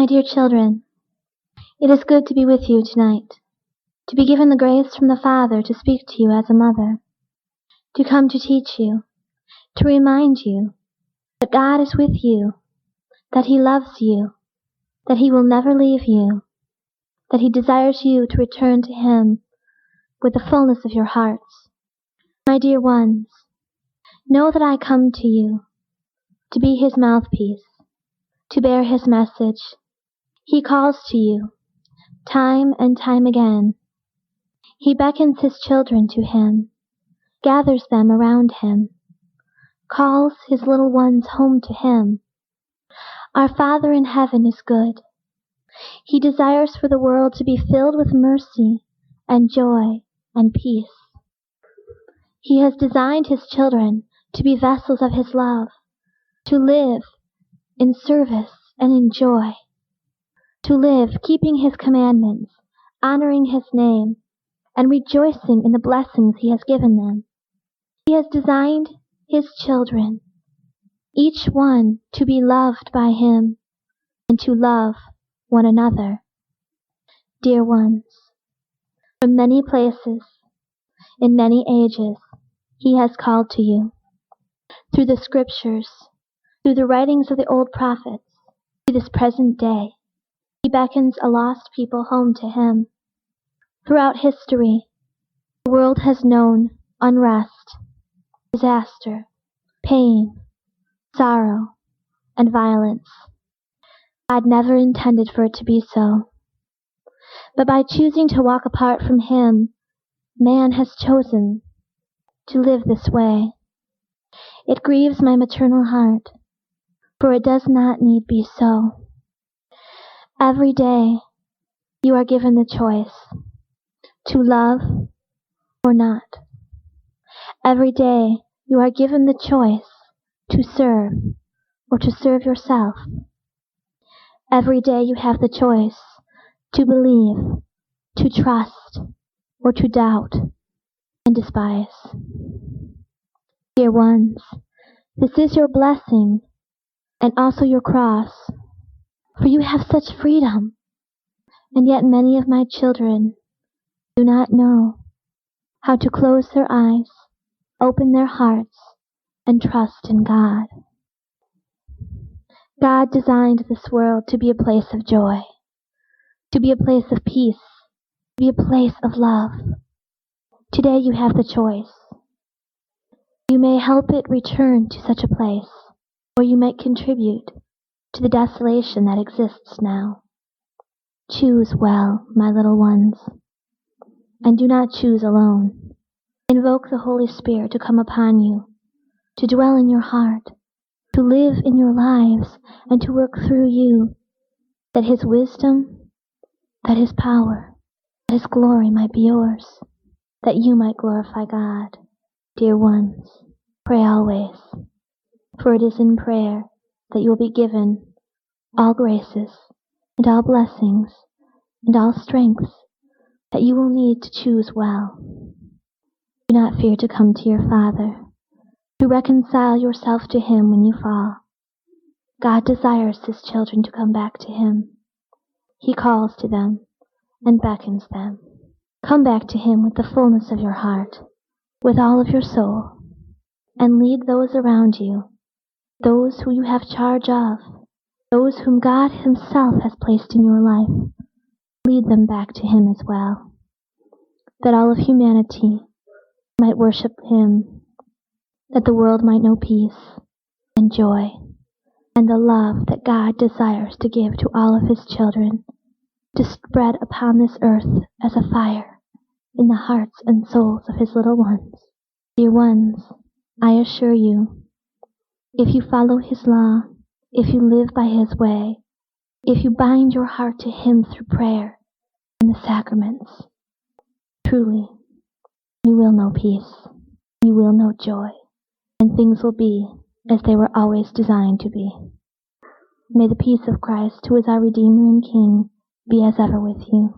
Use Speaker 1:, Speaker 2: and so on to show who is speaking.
Speaker 1: My dear children, it is good to be with you tonight, to be given the grace from the Father to speak to you as a mother, to come to teach you, to remind you that God is with you, that He loves you, that He will never leave you, that He desires you to return to Him with the fullness of your hearts. My dear ones, know that I come to you to be His mouthpiece, to bear His message. He calls to you, time and time again. He beckons His children to Him, gathers them around Him, calls His little ones home to Him. Our Father in heaven is good. He desires for the world to be filled with mercy and joy and peace. He has designed His children to be vessels of His love, to live in service and in joy, to live keeping His commandments, honoring His name, and rejoicing in the blessings He has given them. He has designed His children, each one to be loved by Him and to love one another. Dear ones, from many places, in many ages, He has called to you. Through the Scriptures, through the writings of the old prophets, to this present day, He beckons a lost people home to Him. Throughout history, the world has known unrest, disaster, pain, sorrow, and violence. God never intended for it to be so. But by choosing to walk apart from Him, man has chosen to live this way. It grieves my maternal heart, for it does not need be so. Every day you are given the choice to love or not. Every day you are given the choice to serve or to serve yourself. Every day you have the choice to believe, to trust, or to doubt and despise. Dear ones, this is your blessing and also your cross, for you have such freedom, and yet many of my children do not know how to close their eyes, open their hearts, and trust in God. God designed this world to be a place of joy, to be a place of peace, to be a place of love. Today you have the choice. You may help it return to such a place, or you may contribute to the desolation that exists now. Choose well, my little ones, and do not choose alone. Invoke the Holy Spirit to come upon you, to dwell in your heart, to live in your lives, and to work through you, that His wisdom, that His power, that His glory might be yours, that you might glorify God. Dear ones, pray always, for it is in prayer that you will be given all graces and all blessings and all strengths that you will need to choose well. Do not fear to come to your Father, to reconcile yourself to Him when you fall. God desires His children to come back to Him. He calls to them and beckons them. Come back to Him with the fullness of your heart, with all of your soul, and lead those around you, those who you have charge of, those whom God Himself has placed in your life. Lead them back to Him as well, that all of humanity might worship Him, that the world might know peace and joy and the love that God desires to give to all of His children, to spread upon this earth as a fire in the hearts and souls of His little ones. Dear ones, I assure you, if you follow His law, if you live by His way, if you bind your heart to Him through prayer and the sacraments, truly, you will know peace, you will know joy, and things will be as they were always designed to be. May the peace of Christ, who is our Redeemer and King, be as ever with you.